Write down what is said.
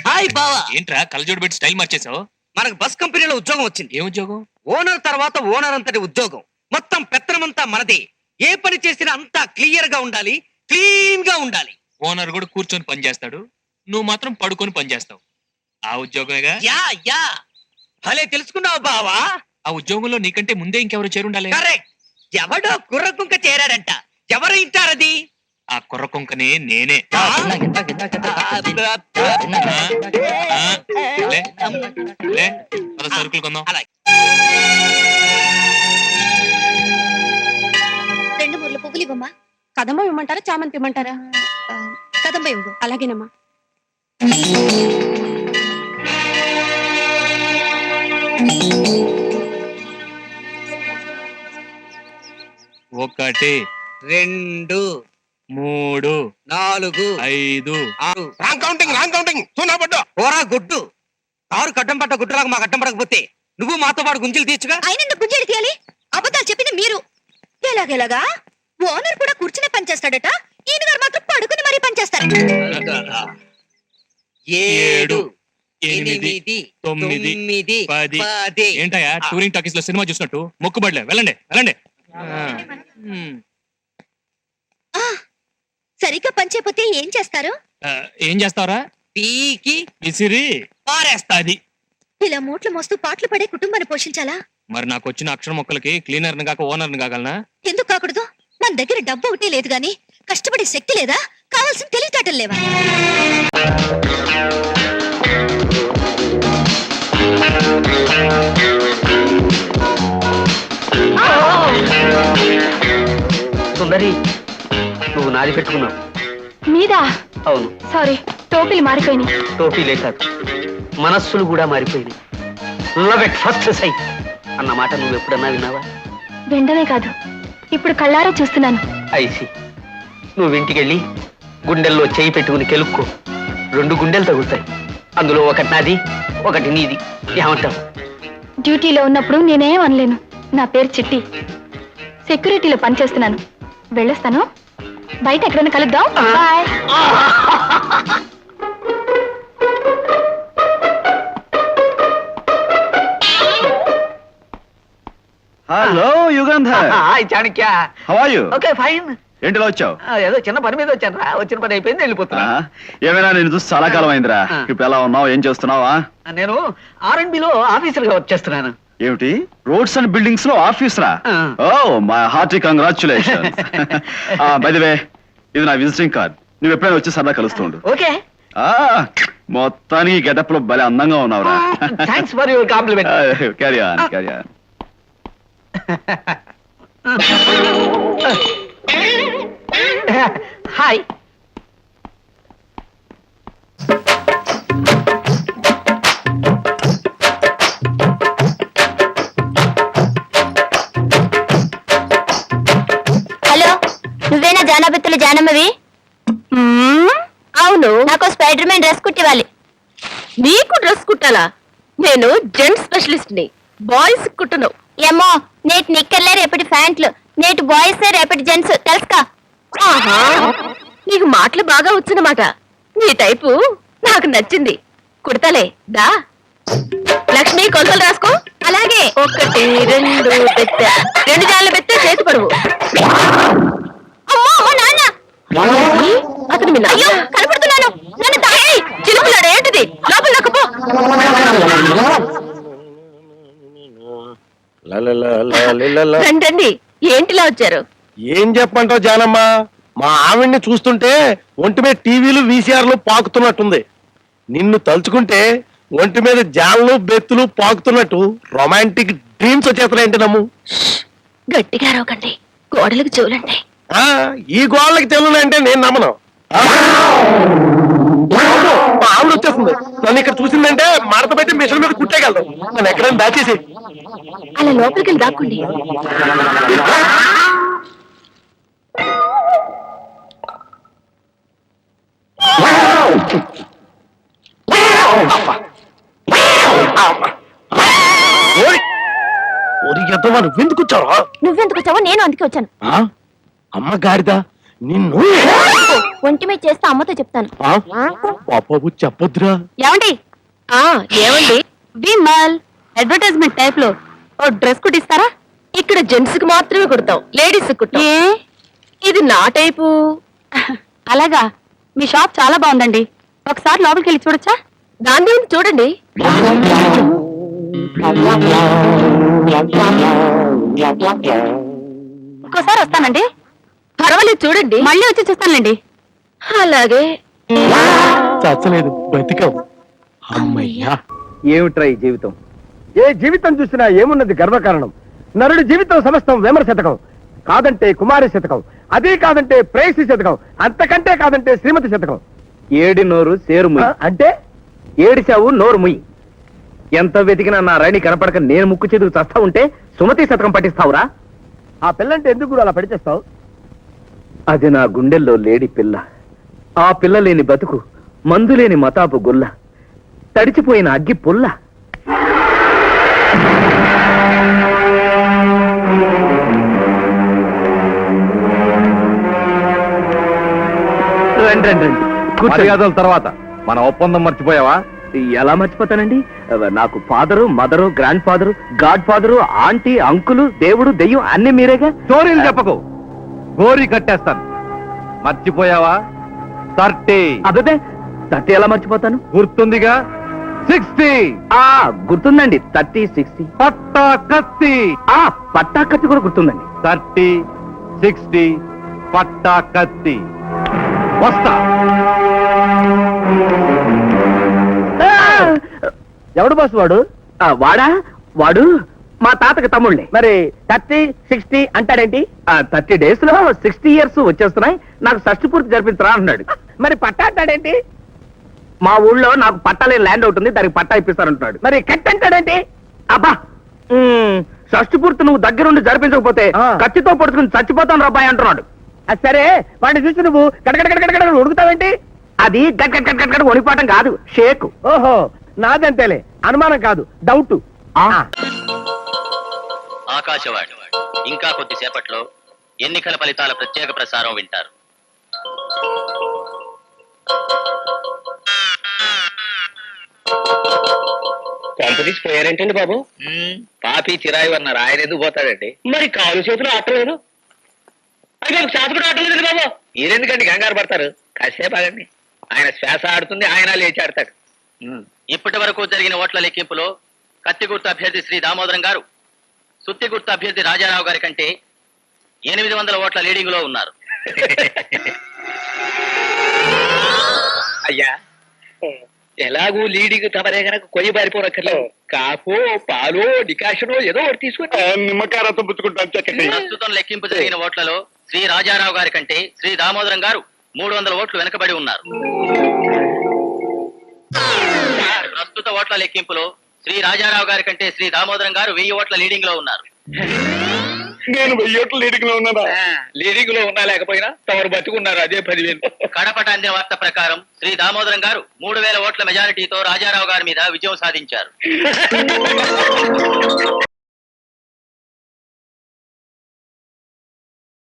Hi బావా. ఏంట్రా కలజోడు పెట్టి స్టైల్ మార్చేసావు? మనకు బస్ కంపెనీలో ఉద్యోగం వచ్చింది. ఏ ఉద్యోగం? ఓనర్ తర్వాత ఓనర్ అంతటి ఉద్యోగం. మొత్తం పెత్తనమంతా మనదే. ఏ పని చేసినా అంతా క్లియర్ గా ఉండాలి, క్లీన్ గా ఉండాలి. ఓనర్ కూడా కూర్చొని పని చేస్తాడు, నువ్వు మాత్రం పడుకొని పని చేస్తావు. ఆ ఉద్యోగమేగా? యా యా భలే తెలుసుకున్నావు బావా. ఆ ఉద్యోగంలో నీకంటే ముందే ఇంకెవరు చేరుండాలి. కరెక్ట్. ఎవడో కుర్ర కుంక చేరాడంట. ఎవరు ఇంటారది? ఆ కుర్ర కుంకనే నేనే. లే, లే, పద సరుకులు కొందాం. అలాగే. 2 మూరల పువ్వులు ఇవ్వమ్మా. కదంబ ఇవ్వమంటారా, చామంతి ఇవ్వమంటారా? కదంబ ఇవ్వు. అలాగేనమ్మా. ఒకటి, 2 3, 4 5. 6. రాంగ్ కౌంటింగ్ చూనా పడ్డా. ఓరా గుడ్డు. కారు కట్టం పట్ట గుడ్డులాగా మాకు అడ్డం పడకపోతే నువ్వు మాతో పాటు గుంజలు తీర్చుగా. ఆయన గుంజేడి తీయాలి. అబద్ధాలు చెప్పింది మీరు. ఎలాగెలాగా ఓనర్ కూడా కూర్చునే పని చేస్తాడట, ఈయన గారు మాత్రం పడుకుని మరీ పని చేస్తారు. 7 8 9 10. 10. ఏంటయ్యా టూరింగ్ టాకీస్ లో సినిమా చూసినట్టు మొక్కుబడిలే? వెళ్ళండి వెళ్ళండి. సరిగ్గా పని చేయకపోతే ఏం చేస్తారు? ఏం చేస్తావరా? పీకి విసిరి పారేస్తా. అది ఇలా మూట్ల మోస్తూ పాటలు పడే కుటుంబాన్ని పోషించాలా? మరి నాకు వచ్చిన అక్షర మొక్కలకి క్లీనర్ ని కాక ఓనర్ ని కాగలనా? ఎందుకు కాకూడదు? మన దగ్గర డబ్బు ఒకటి లేదు గాని కష్టపడే శక్తి లేదా? కావాల్సిన తెలివితేటలు లేవా? సుందరి, నువ్వు నాది పెట్టుకున్నావు. మీదా? అవును. సారీ, టోపీలు మారిపోయినాయి. టోపీలే కాదు, మనస్సులు కూడా మారిపోయినాయి. లవ్ ఎట్ ఫస్ట్ సైట్ అన్న మాట నువ్వు ఎప్పుడన్నా విన్నావా? వెంటనే కాదు, ఇప్పుడు కళ్ళారా చూస్తున్నాను. ఐసి, నువ్వు ఇంటికెళ్ళి గుండెల్లో చేయి పెట్టుకుని కెలుక్కో. 2 గుండెలు తగులుతాయి. అందులో ఒకటి నాది, ఒకటి నీది. ఏమంటావు? డ్యూటీలో ఉన్నప్పుడు నేనేం అనలేను. నా పేరు చిట్టి, సెక్యూరిటీలో పనిచేస్తున్నాను. వెళ్ళొస్తాను. బయట ఎక్కడైనా కలుద్దాం. Bye. Hello Yugandhar, hi Chanakya. How are you? Okay fine. ఏంటిలో వచ్చావు? ఏదో చిన్న పని మీద వచ్చాను రా. వచ్చిన పని అయిపోయింది, వెళ్ళిపోతున్నా. ఏమైనా నేను చూసి చాలా కాలం అయిందిరా. ఇప్పుడు ఎలా ఉన్నావు? ఏం చేస్తున్నావా? నేను R&B లో ఆఫీసర్ గా వర్క్ చేస్తున్నాను. ఏమిటి, రోడ్స్ అండ్ బిల్డింగ్స్ లో ఆఫీస్ రా? Oh my hearty congratulation. By the way, ఇది నా విజిటింగ్ కార్డ్. నువ్వు ఎప్పుడైనా వచ్చి సరదా కలుస్తుండు. ఓకే. మొత్తానికి గెటప్ లో భలే అందంగా ఉన్నావురా. Thanks for your compliment. Carry on, carry on. Hi. Hello, నువ్వేనా జానాబెత్తుల జానమ్మవి? అవును. నాకు స్పైడర్ మ్యాన్ డ్రెస్ కుట్టివ్వాలి. నీకు డ్రెస్ కుట్టాలా? నేను జెంట్స్ స్పెషలిస్ట్ ని, బాయ్స్ కుట్టను. ఏమో, నేటి నిక్కర్లే రేపటి ప్యాంట్లు, నేటి బాయ్స్ రేపటి జెంట్స్, తెలుసుకా? ఆహా, నీకు మాటలు బాగా వచ్చనమాట. నీ టైపు నాకు నచ్చింది. కుడతలే దా. లక్ష్మి, కొలతలు రాసుకో. అలాగే. 1 2 బెత్త, 2 జాన్ల బెత్త, చేతి పరువు. అమ్మో, నాన్న. అతను మీ అయ్యో, కనపడుతున్నాను. నన్ను తాయి. చిలుపులాడు ఏంటిది? లోపల నొక్కపో. రండి, ఏంటిలా వచ్చారు? ఏం చెప్పంటావు జానమ్మ? మా ఆవిడ్ని చూస్తుంటే ఒంటి మీద టీవీలు వీసీఆర్లు పాకుతున్నట్టుంది. నిన్ను తలుచుకుంటే ఒంటి మీద జాన్లు బెత్తులు పాకుతున్నట్టు రొమాంటిక్ డ్రీమ్స్ వచ్చేస్తున్నాయంటే నమ్ము. గట్టిగా అరవకండి, గోడలకు చెవులండి. ఈ గోళ్ళకి తెలుగులంటే నేను నమ్మను. మా ఆవిడ వచ్చేస్తుంది. నన్ను ఇక్కడ చూసిందంటే మడత పెట్టి మిషన్ మీద కుట్టేయగలదు. నన్ను ఎక్కడైనా దాచేసి. అలా లోపలికి వెళ్ళి దాక్కుండి. నువ్వెందుకు వచ్చావా? నువ్వెందుకు వచ్చావో నేను అందుకే వచ్చాను. అమ్మ గాడిద, నిన్ను ఒంటి మీద చేస్తే అమ్మతో చెప్తాను. పాపపు చెప్పొద్దురా. ఏమండి ఏమండి విమల్ అడ్వర్టైజ్మెంట్ టైప్ లో ఓ డ్రెస్ కుట్టిస్తారా? ఇక్కడ జెంట్స్ కి మాత్రమే కుడతాం, లేడీస్ కుట్టాం. ఇది నా టైపు. అలాగా, మీ షాప్ చాలా బాగుందండి. ఒకసారి లోపలికి వెళ్ళి చూడొచ్చా? దాని గురించి చూడండి. ఇంకోసారి వస్తానండి. పర్వాలేదు, చూడండి. మళ్ళీ వచ్చి చూస్తానులేండి. అలాగే. చచ్చలేదు, బతికావు. అమ్మయ్యా. ఏమిట్రా ఈ జీవితం? ఏ జీవితం చూసినా ఏమున్నది గర్వకారణం. నరుడి జీవితం సమస్తం వేమర శతకం, కాదంటే కుమారి శతకం, అదే కాదంటే ప్రేయసి శతకం, అంతకంటే కాదంటే శ్రీమతి శతకం. ఏడి నోరు సేరు ముయ్యి అంటే ఏడిసావు నోరు ముయ్యి. ఎంత వెతికినా నా రాణి కనపడక నేను ముక్కు చేతులు చస్తా ఉంటే సుమతి శతకం పట్టిస్తావురా? ఆ పిల్లంటే ఎందుకు అలా పడిచేస్తావు? అది నా గుండెల్లో లేడి పిల్ల. ఆ పిల్ల లేని బతుకు మందు లేని మతాపు గుల్ల, తడిచిపోయిన అగ్గి పుల్ల. రండి రండి రండి, మర్యాదల తర్వాత మన ఒప్పందం మర్చిపోయావా? ఎలా మర్చిపోతానండి? నాకు father, mother, grand father, God father, aunty, uncle, దేవుడు, దెయ్యం అన్ని మీరేగా. స్టోరీలు చెప్పకు, గోరీ కట్టేస్తాను. మర్చిపోయావా? 30. అదే 30 ఎలా మర్చిపోతాను? గుర్తుందిగా? 60. గుర్తుందండి. 30, 60. పట్టా కత్తి. పట్టా కత్తి కూడా గుర్తుందండి. 30, 60 పట్టా కత్తి. వస్తా. ఎవడు బాసు వాడు? వాడా? వాడు మా తాతకి తమ్ముళ్ళే. మరి 30, 60 అంటాడేంటి? 30 days లో 60 years వచ్చేస్తున్నాయి, నాకు షష్టి పూర్తి జరిపించరా అన్నాడు. మరి పట్టా అంటాడేంటి? మా ఊళ్ళో నాకు పట్టాలే ల్యాండ్ అవుతుంది, దానికి పట్టా ఇప్పిస్తానంటున్నాడు. మరి కట్ అంటాడేంటి? అబ్బా, షష్టి పూర్తి నువ్వు దగ్గరుండి జరిపించకపోతే కత్తితో పొడుచుకుని చచ్చిపోతాను రాబాయ్ అంటున్నాడు. సరే, వాడిని చూసి నువ్వు గడగడ ఉడుకుతావేంటి? అది గడ్గడ్ వణిపాటం కాదు, షేక్. ఓహో, నాదంతేలే, అనుమానం కాదు, డౌట్. ఆకాశవాణి ఇంకా కొద్దిసేపట్లో ఎన్నికల ఫలితాల ప్రత్యేక ప్రసారం వింటారు. కంపెనీస్ పోయారేంటండి బాబు? పాపి చిరాయి అన్నారు, ఆయన ఎందుకు పోతాడండి? మరి కాలు చేతులు ఆటలేదు, అది నాకు శ్వాస కూడా ఆటలేదు బాబు. మీరెందుకండి కంగారు పడతారు? కాసేపు ఆగండి, ఆయన శ్వాస ఆడుతుంది, ఆయన లేచి ఆడతాడు. ఇప్పటి వరకు జరిగిన ఓట్ల లెక్కింపులో కత్తి గుర్తు అభ్యర్థి శ్రీ దామోదరం గారు సుత్తి గుర్తు అభ్యర్థి రాజారావు గారి కంటే 800 ఓట్ల లీడింగ్ లో ఉన్నారు. అయ్యా, ఎలాగూ లీడింగ్ తమరే గనక కొయ్యి బారిపోనక్కర్లేదు. కాఫో, పాలో, డికాషనో ఏదో ఒకటి తీసుకుని నిమ్మకాయతో పుచ్చుకుంటాను. ప్రస్తుతం లెక్కింపు జరిగిన ఓట్లలో శ్రీ రాజారావు గారి కంటే శ్రీ దామోదరం గారు 300 ఓట్లు వెనుకబడి ఉన్నారు. ప్రస్తుత ఓట్ల లెక్కింపులో శ్రీ రాజారావు గారి కంటే శ్రీ దామోదరం గారు 1000 ఓట్ల లీడింగ్ లో ఉన్నారు. నేను 1000 ఓట్ల లీడింగ్ లో ఉన్నానా? లీడింగ్ లో ఉన్నా లేకపోయినా తమరు బతుకున్నారు, అదే 10,000. కడపట అందిన వార్త ప్రకారం శ్రీ దామోదరం గారు 3000 ఓట్ల మెజారిటీతో రాజారావు గారి మీద విజయం సాధించారు.